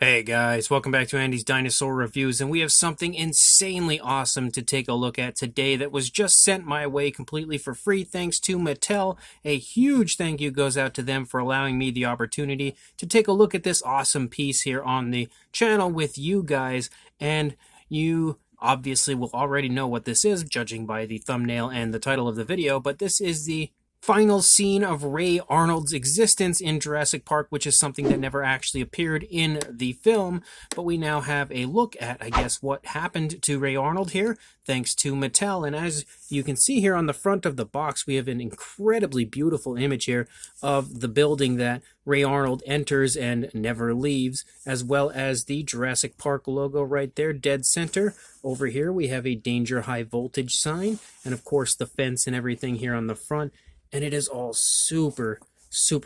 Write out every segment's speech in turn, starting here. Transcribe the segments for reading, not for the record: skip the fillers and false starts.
Hey guys, welcome back to Andy's Dinosaur Reviews, and we have something insanely awesome to take a look at today that was just sent my way completely for free thanks to Mattel. A huge thank you goes out to them for allowing me the opportunity to take a look at this awesome piece here on the channel with you guys, and you obviously will already know what this is, judging by the thumbnail and the title of the video, but this is the final scene of Ray Arnold's existence in Jurassic Park, which is something that never actually appeared in the film, but we now have a look at, I guess, what happened to Ray Arnold here, thanks to Mattel. And as you can see here on the front of the box, we have an incredibly beautiful image here of the building that Ray Arnold enters and never leaves, as well as the Jurassic Park logo right there, dead center. Over here, we have a danger high voltage sign, and of course the fence and everything here on the front. And it is all super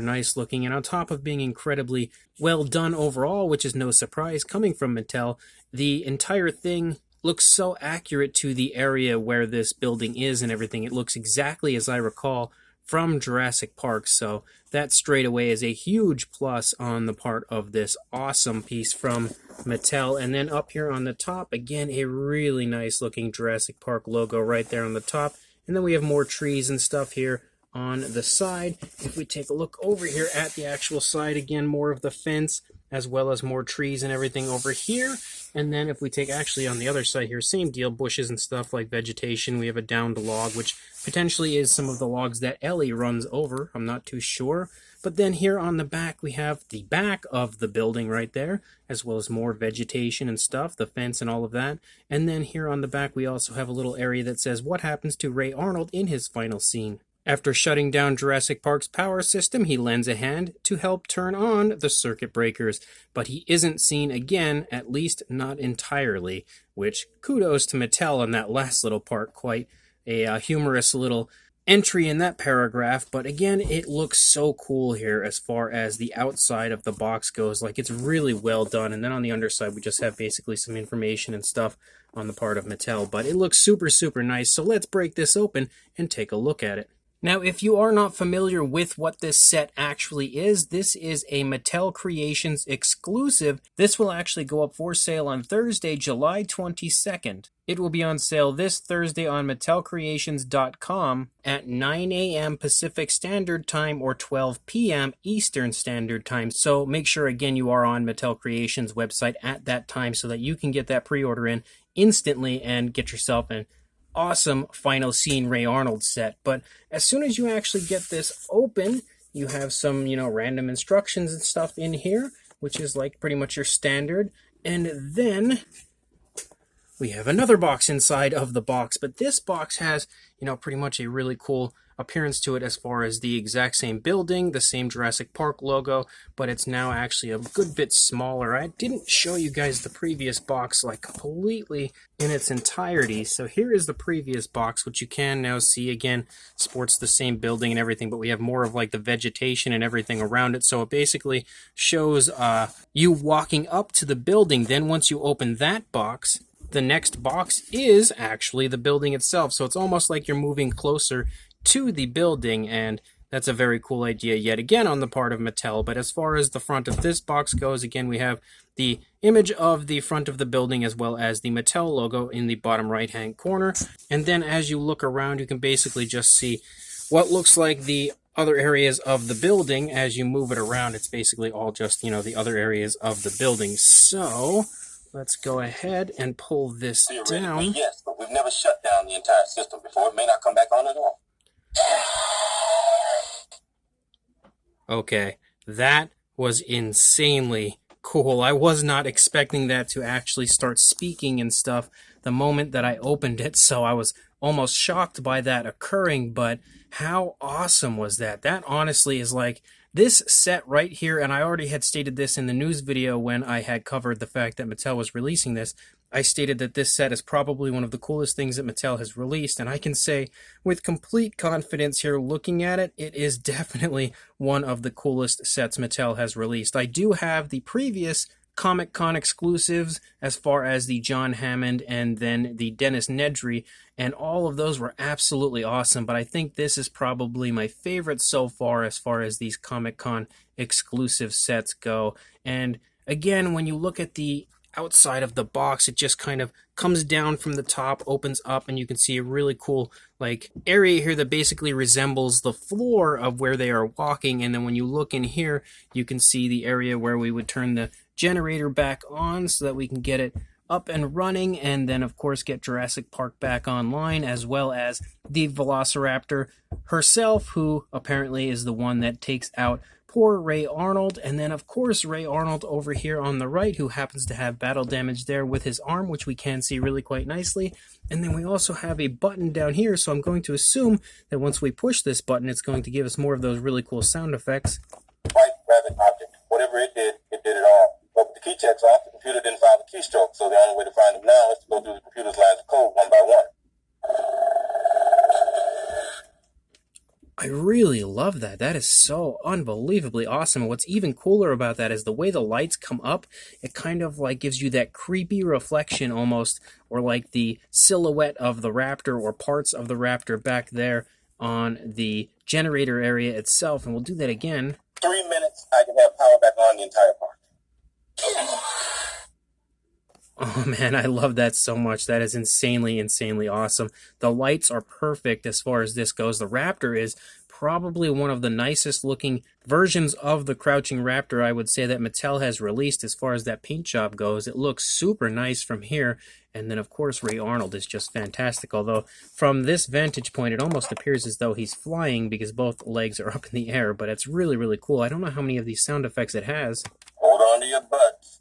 nice looking, and on top of being incredibly well done overall, which is no surprise coming from Mattel, the entire thing looks so accurate to the area where this building is and everything. It looks exactly as I recall from Jurassic Park, so that straight away is a huge plus on the part of this awesome piece from Mattel. And then up here on the top, again, a really nice looking Jurassic Park logo right there on the top. And then we have more trees and stuff here on the side. If we take a look over here at the actual side, again, more of the fence, as well as more trees and everything over here. And then if we take actually on the other side here, same deal, bushes and stuff like vegetation. We have a downed log, which potentially is some of the logs that Ellie runs over. I'm not too sure. But then here on the back, we have the back of the building right there, as well as more vegetation and stuff, the fence and all of that. And then here on the back, we also have a little area that says what happens to Ray Arnold in his final scene. After shutting down Jurassic Park's power system, he lends a hand to help turn on the circuit breakers, but he isn't seen again, at least not entirely, which kudos to Mattel on that last little part. Quite a humorous little entry in that paragraph, but again, it looks so cool here as far as the outside of the box goes. Like, it's really well done, and then on the underside, we just have basically some information and stuff on the part of Mattel, but it looks super nice, so let's break this open and take a look at it. Now, if you are not familiar with what this set actually is, this is a Mattel Creations exclusive. This will actually go up for sale on Thursday, July 22nd. It will be on sale this Thursday on MattelCreations.com at 9 a.m. Pacific Standard Time or 12 p.m. Eastern Standard Time. So make sure, again, you are on Mattel Creations' website at that time so that you can get that pre-order in instantly and get yourself an awesome final scene Ray Arnold set. But as soon as you actually get this open, you have some, random instructions and stuff in here, which is like pretty much your standard. And then we have another box inside of the box, but this box has, pretty much a really cool appearance to it as far as the exact same building, the same Jurassic Park logo, but it's now actually a good bit smaller. I didn't show you guys the previous box like completely in its entirety, so here is the previous box, which you can now see. Again, sports the same building and everything, but we have more of like the vegetation and everything around it, so it basically shows you walking up to the building. Then once you open that box, the next box is actually the building itself, so it's almost like you're moving closer to the building, and that's a very cool idea yet again on the part of Mattel. But as far as the front of this box goes, again, we have the image of the front of the building as well as the Mattel logo in the bottom right hand corner. And then as you look around, you can basically just see what looks like the other areas of the building. As you move it around, it's basically all just, the other areas of the building. So let's go ahead and pull this down. Yes, but we've never shut down the entire system before. It may not come back on at all. Okay, that was insanely cool. I was not expecting that to actually start speaking and stuff the moment that I opened it, so I was almost shocked by that occurring, but how awesome was that? That honestly is like this set right here, and I already had stated this in the news video when I had covered the fact that Mattel was releasing this. I stated that this set is probably one of the coolest things that Mattel has released, and I can say with complete confidence here looking at it, it is definitely one of the coolest sets Mattel has released. I do have the previous Comic Con exclusives as far as the John Hammond and then the Dennis Nedry, and all of those were absolutely awesome, but I think this is probably my favorite so far as these Comic Con exclusive sets go. And Again, when you look at the outside of the box, it just kind of comes down from the top, opens up, and you can see a really cool like area here that basically resembles the floor of where they are walking. And then when you look in here, you can see the area where we would turn the generator back on so that we can get it up and running, and then of course get Jurassic Park back online, as well as the Velociraptor herself, who apparently is the one that takes out poor Ray Arnold. And then of course Ray Arnold over here on the right, who happens to have battle damage there with his arm, which we can see really quite nicely. And then we also have a button down here, so I'm going to assume that once we push this button, it's going to give us more of those really cool sound effects. White rabbit object. Whatever it did all. But with the key checks off, the computer didn't find the keystroke, so the only way to find them now is to go through the computer's lines of code one by one. I really love that. That is so unbelievably awesome. And what's even cooler about that is the way the lights come up. It kind of like gives you that creepy reflection almost, or like the silhouette of the raptor or parts of the raptor back there on the generator area itself. And we'll do that again. 3 minutes, I can have power back on the entire park. Oh man, I love that so much. That is insanely, insanely awesome. The lights are perfect as far as this goes. The Raptor is probably one of the nicest looking versions of the Crouching Raptor, I would say, that Mattel has released as far as that paint job goes. It looks super nice from here. And then of course Ray Arnold is just fantastic, although from this vantage point it almost appears as though he's flying because both legs are up in the air, but it's really, really cool. I don't know how many of these sound effects it has. Hold on to your butts.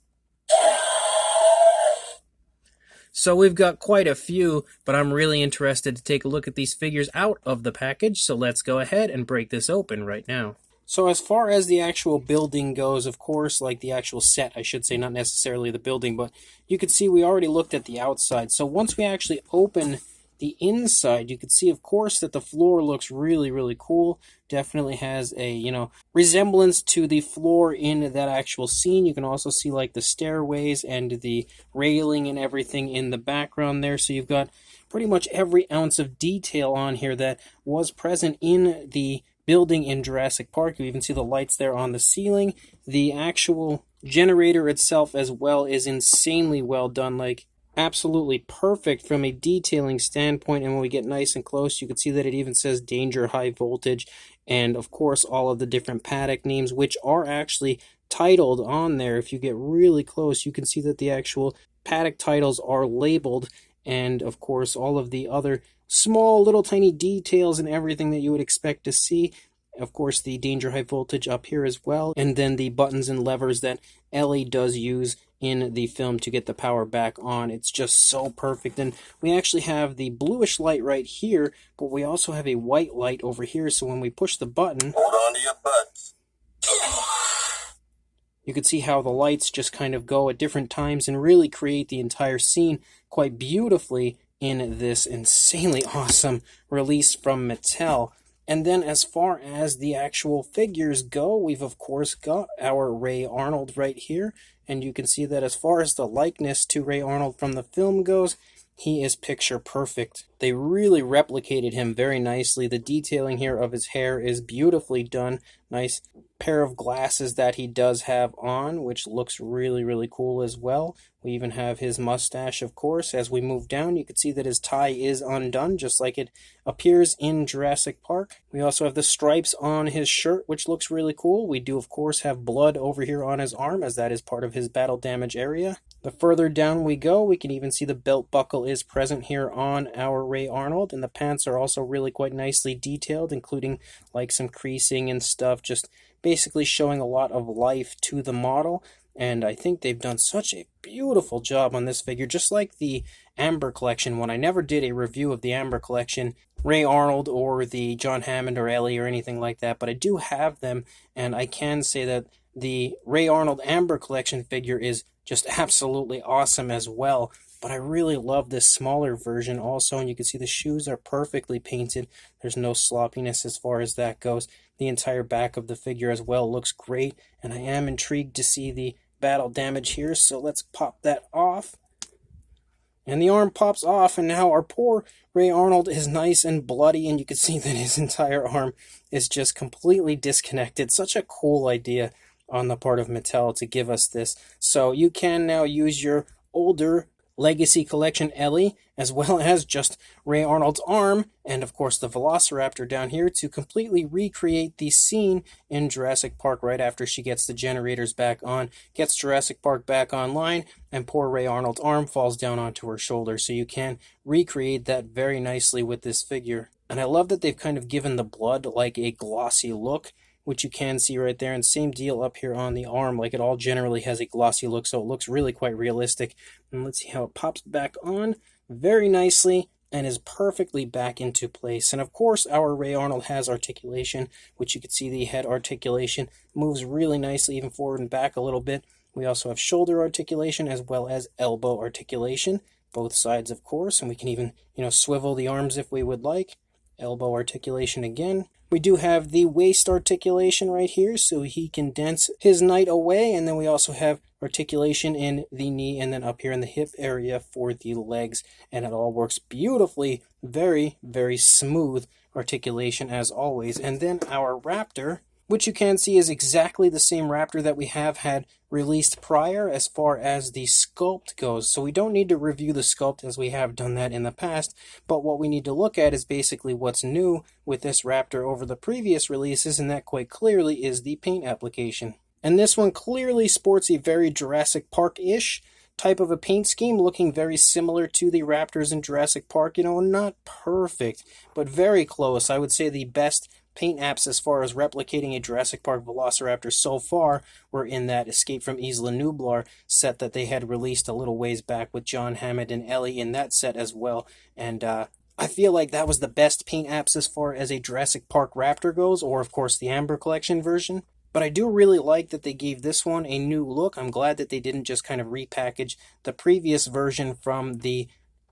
So we've got quite a few, but I'm really interested to take a look at these figures out of the package, so let's go ahead and break this open right now. So as far as the actual building goes, of course, like the actual set, I should say, not necessarily the building, but you can see we already looked at the outside. So once we actually open the inside, you can see, of course, that the floor looks really, really cool. Definitely has a, resemblance to the floor in that actual scene. You can also see like the stairways and the railing and everything in the background there. So you've got pretty much every ounce of detail on here that was present in the building in Jurassic Park. You even see the lights there on the ceiling. The actual generator itself as well is insanely well done, like absolutely perfect from a detailing standpoint. And when we get nice and close, you can see that it even says danger, high voltage, and of course all of the different paddock names, which are actually titled on there. If you get really close, you can see that the actual paddock titles are labeled, and of course all of the other small little tiny details and everything that you would expect to see. Of course, the danger, high voltage up here as well, and then the buttons and levers that Ellie does use in the film to get the power back on. It's just so perfect. And we actually have the bluish light right here, but we also have a white light over here, so when we push the button, hold on to your butts, you can see how the lights just kind of go at different times and really create the entire scene quite beautifully in this insanely awesome release from Mattel. And then as far as the actual figures go, we've of course got our Ray Arnold right here. And you can see that as far as the likeness to Ray Arnold from the film goes, he is picture perfect. They really replicated him very nicely. The detailing here of his hair is beautifully done. Nice pair of glasses that he does have on, which looks really, really cool as well. We even have his mustache, of course. As we move down, you can see that his tie is undone, just like it appears in Jurassic Park. We also have the stripes on his shirt, which looks really cool. We do, of course, have blood over here on his arm, as that is part of his battle damage area. The further down we go, we can even see the belt buckle is present here on our Ray Arnold, and the pants are also really quite nicely detailed, including like some creasing and stuff, just basically showing a lot of life to the model. And I think they've done such a beautiful job on this figure, just like the Amber Collection one. I never did a review of the Amber Collection, Ray Arnold or the John Hammond or Ellie or anything like that, but I do have them, and I can say that the Ray Arnold Amber Collection figure is just absolutely awesome as well. But I really love this smaller version also, and you can see the shoes are perfectly painted. There's no sloppiness as far as that goes. The entire back of the figure as well looks great, and I am intrigued to see the battle damage here, so let's pop that off. And the arm pops off, and now our poor Ray Arnold is nice and bloody, and you can see that his entire arm is just completely disconnected. Such a cool idea. on the part of Mattel to give us this. So you can now use your older Legacy Collection Ellie, as well as just Ray Arnold's arm, and of course the Velociraptor down here, to completely recreate the scene in Jurassic Park right after she gets the generators back on, gets Jurassic Park back online, and poor Ray Arnold's arm falls down onto her shoulder. So you can recreate that very nicely with this figure. And I love that they've kind of given the blood like a glossy look, which you can see right there, and same deal up here on the arm, like it all generally has a glossy look, so it looks really quite realistic. And let's see how it pops back on very nicely and is perfectly back into place. And of course our Ray Arnold has articulation, which you can see the head articulation moves really nicely even forward and back a little bit. We also have shoulder articulation as well as elbow articulation, both sides of course, and we can even, swivel the arms if we would like. Elbow articulation again. We do have the waist articulation right here, so he can dance his knight away, and then we also have articulation in the knee and then up here in the hip area for the legs, and it all works beautifully. Very, very smooth articulation as always. And then our raptor, which you can see is exactly the same raptor that we have had released prior as far as the sculpt goes. So we don't need to review the sculpt as we have done that in the past, but what we need to look at is basically what's new with this raptor over the previous releases, and that quite clearly is the paint application. And this one clearly sports a very Jurassic Park-ish type of a paint scheme, looking very similar to the raptors in Jurassic Park. Not perfect, but very close. I would say the best paint apps as far as replicating a Jurassic Park Velociraptor so far were in that Escape from Isla Nublar set that they had released a little ways back with John Hammond and Ellie in that set as well. And I feel like that was the best paint apps as far as a Jurassic Park Raptor goes, or of course the Amber Collection version. But I do really like that they gave this one a new look. I'm glad that they didn't just kind of repackage the previous version from the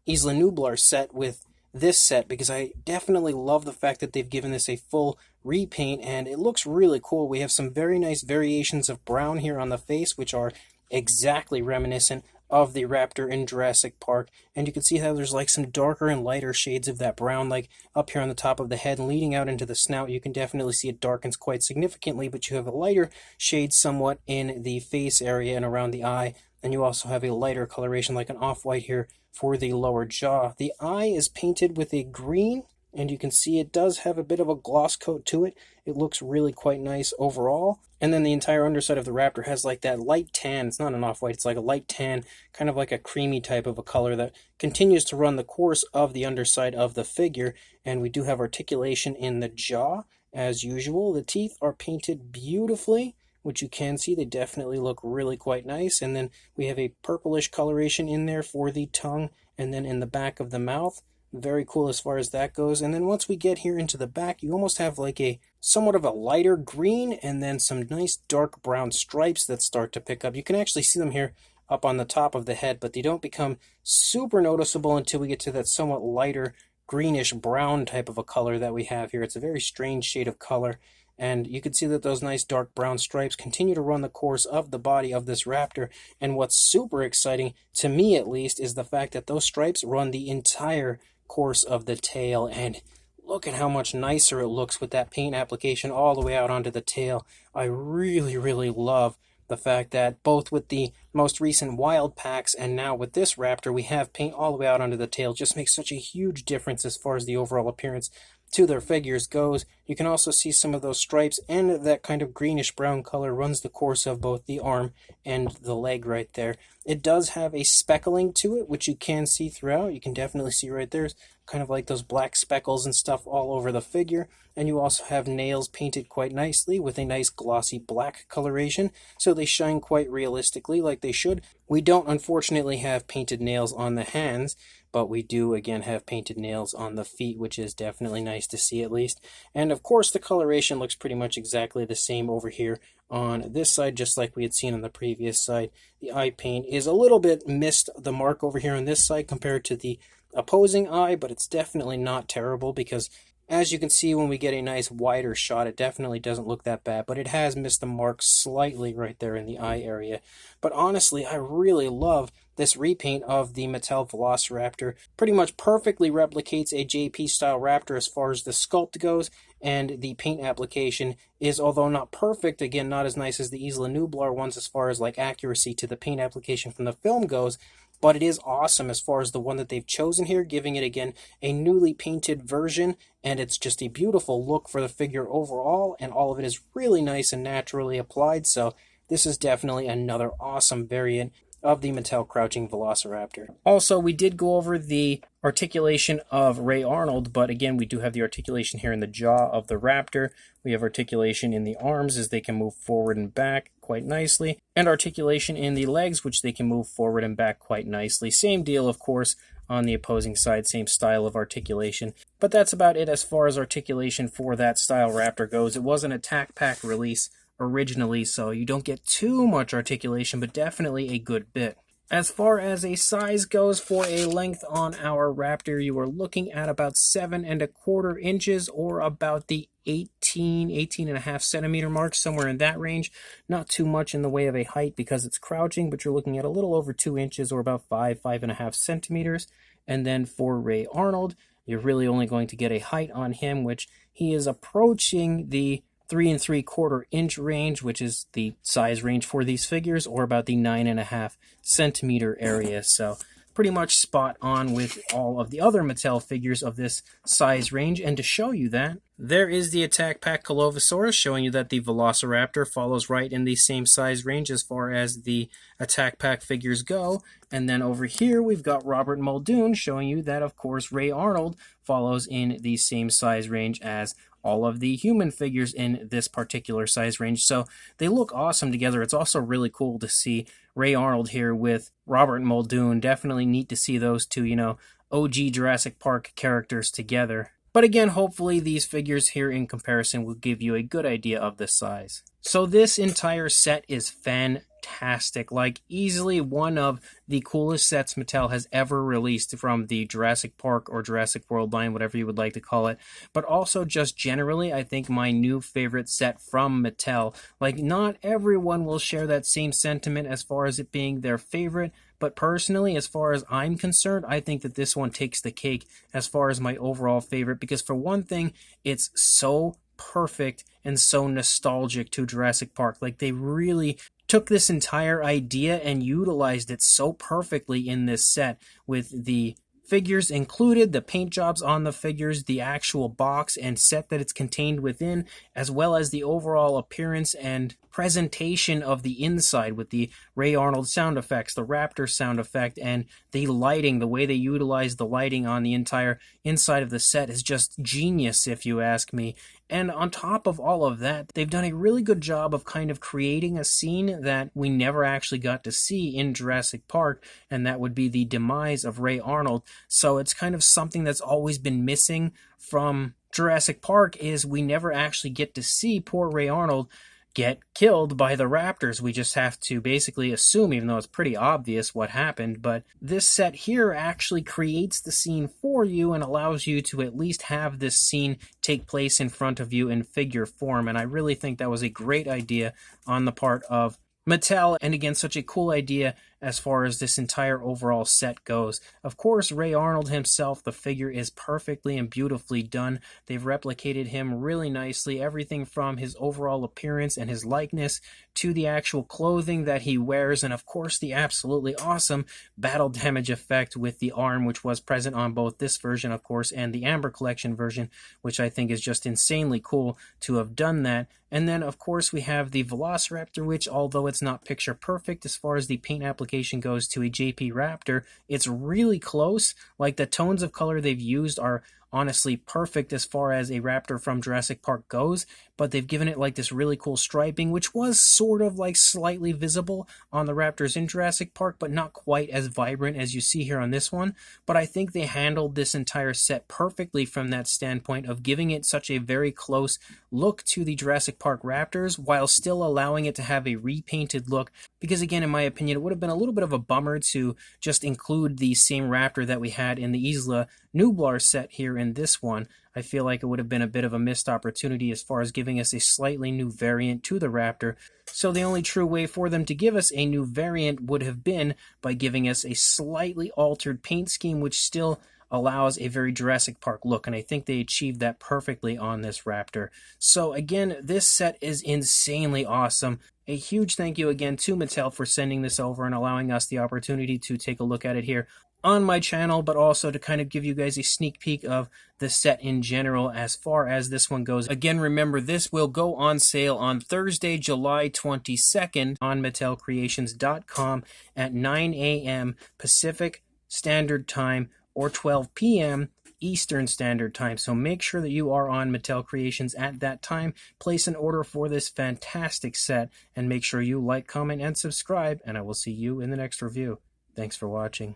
Isla Nublar set with this set, because I definitely love the fact that they've given this a full repaint and it looks really cool. We have some very nice variations of brown here on the face, which are exactly reminiscent of the raptor in Jurassic Park, and you can see how there's like some darker and lighter shades of that brown, like up here on the top of the head and leading out into the snout. You can definitely see it darkens quite significantly, but you have a lighter shade somewhat in the face area and around the eye, and you also have a lighter coloration like an off-white here for the lower jaw. The eye is painted with a green, and you can see it does have a bit of a gloss coat to it. It looks really quite nice overall. And then the entire underside of the raptor has like that light tan. It's not an off-white, it's like a light tan, kind of like a creamy type of a color that continues to run the course of the underside of the figure. And we do have articulation in the jaw as usual. The teeth are painted beautifully, which you can see. They definitely look really quite nice. And then we have a purplish coloration in there for the tongue and then in the back of the mouth. Very cool as far as that goes. And then once we get here into the back, you almost have like a somewhat of a lighter green and then some nice dark brown stripes that start to pick up. You can actually see them here up on the top of the head, but they don't become super noticeable until we get to that somewhat lighter greenish brown type of a color that we have here. It's a very strange shade of color. And you can see that those nice dark brown stripes continue to run the course of the body of this raptor. And what's super exciting, to me at least, is the fact that those stripes run the entire course of the tail. And look at how much nicer it looks with that paint application all the way out onto the tail. I really, really love the fact that both with the most recent wild packs and now with this raptor, we have paint all the way out onto the tail. Just makes such a huge difference as far as the overall appearance to their figures goes. You can also see some of those stripes and that kind of greenish brown color runs the course of both the arm and the leg right there. It does have a speckling to it, which you can see throughout. You can definitely see right there, kind of like those black speckles and stuff all over the figure. And you also have nails painted quite nicely with a nice glossy black coloration, so they shine quite realistically like they should. We don't unfortunately have painted nails on the hands, but we do again have painted nails on the feet, which is definitely nice to see at least. And of course the coloration looks pretty much exactly the same over here on this side, just like we had seen on the previous side. The eye paint is a little bit missed the mark over here on this side compared to the opposing eye, but it's definitely not terrible because As you can see, when we get a nice wider shot, it definitely doesn't look that bad, but it has missed the mark slightly right there in the eye area. But honestly, I really love this repaint of the Mattel Velociraptor. Pretty much perfectly replicates a JP style raptor as far as the sculpt goes, and the paint application is, although not perfect, again, not as nice as the Isla Nublar ones as far as like accuracy to the paint application from the film goes, but it is awesome as far as the one that they've chosen here, giving it again a newly painted version, and it's just a beautiful look for the figure overall, and all of it is really nice and naturally applied, so this is definitely another awesome variant of the Mattel Crouching Velociraptor. Also, we did go over the articulation of Ray Arnold, but again, we do have the articulation here in the jaw of the raptor. We have articulation in the arms as they can move forward and back quite nicely, and articulation in the legs, which they can move forward and back quite nicely. Same deal, of course, on the opposing side, same style of articulation. But that's about it as far as articulation for that style raptor goes. It was an attack pack release originally, so you don't get too much articulation, but definitely a good bit. As far as a size goes for a length on our raptor, you are looking at about 7¼ inches, or about the 18.5 centimeter mark, somewhere in that range. Not too much in the way of a height because it's crouching, but you're looking at a little over 2 inches, or about 5.5 centimeters. And then for Ray Arnold, you're really only going to get a height on him, which he is approaching the 3¾ inch range, which is the size range for these figures, or about the 9.5 centimeter area. So pretty much spot on with all of the other Mattel figures of this size range. And to show you that, there is the Attack Pack Colovosaurus, showing you that the Velociraptor follows right in the same size range as far as the Attack Pack figures go. And then over here, we've got Robert Muldoon, showing you that, of course, Ray Arnold follows in the same size range as all of the human figures in this particular size range. So they look awesome together. It's also really cool to see Ray Arnold here with Robert Muldoon. Definitely neat to see those two, you know, OG Jurassic Park characters together. But again, hopefully these figures here in comparison will give you a good idea of the size. So this entire set is fantastic. Like, easily one of the coolest sets Mattel has ever released from the Jurassic Park or Jurassic World line, whatever you would like to call it. But also just generally, I think my new favorite set from Mattel. Like, not everyone will share that same sentiment as far as it being their favorite, but personally, as far as I'm concerned, I think that this one takes the cake as far as my overall favorite, because for one thing, it's so perfect and so nostalgic to Jurassic Park. Like, they really took this entire idea and utilized it so perfectly in this set, with the figures included, the paint jobs on the figures, the actual box and set that it's contained within, as well as the overall appearance and presentation of the inside with the Ray Arnold sound effects, the Raptor sound effect, and the lighting. The way they utilize the lighting on the entire inside of the set is just genius, if you ask me. And on top of all of that, they've done a really good job of kind of creating a scene that we never actually got to see in Jurassic Park, and that would be the demise of Ray Arnold. So it's kind of something that's always been missing from Jurassic Park, is we never actually get to see poor Ray Arnold get killed by the raptors. We just have to basically assume, even though it's pretty obvious what happened. But this set here actually creates the scene for you and allows you to at least have this scene take place in front of you in figure form. And I really think that was a great idea on the part of Mattel, and again, such a cool idea as far as this entire overall set goes. Of course, Ray Arnold himself, the figure is perfectly and beautifully done. They've replicated him really nicely, everything from his overall appearance and his likeness to the actual clothing that he wears, and of course the absolutely awesome battle damage effect with the arm, which was present on both this version, of course, and the Amber Collection version, which I think is just insanely cool to have done that. And then, of course, we have the Velociraptor, which, although it's not picture perfect as far as the paint application goes to a JP Raptor, it's really close. Like, the tones of color they've used are honestly perfect as far as a raptor from Jurassic Park goes, but they've given it like this really cool striping, which was sort of like slightly visible on the raptors in Jurassic Park, but not quite as vibrant as you see here on this one. But I think they handled this entire set perfectly from that standpoint of giving it such a very close look to the Jurassic Park raptors while still allowing it to have a repainted look, because again, in my opinion, it would have been a little bit of a bummer to just include the same raptor that we had in the Isla Nublar set here and this one, I feel like it would have been a bit of a missed opportunity as far as giving us a slightly new variant to the Raptor. So the only true way for them to give us a new variant would have been by giving us a slightly altered paint scheme, which still allows a very Jurassic Park look, and I think they achieved that perfectly on this Raptor. So again, this set is insanely awesome. A huge thank you again to Mattel for sending this over and allowing us the opportunity to take a look at it here on my channel, but also to kind of give you guys a sneak peek of the set in general as far as this one goes. Again, remember, this will go on sale on Thursday, July 22nd on MattelCreations.com at 9 a.m. Pacific Standard Time or 12 p.m. Eastern Standard Time. So make sure that you are on Mattel Creations at that time. Place an order for this fantastic set, and make sure you like, comment, and subscribe, and I will see you in the next review. Thanks for watching.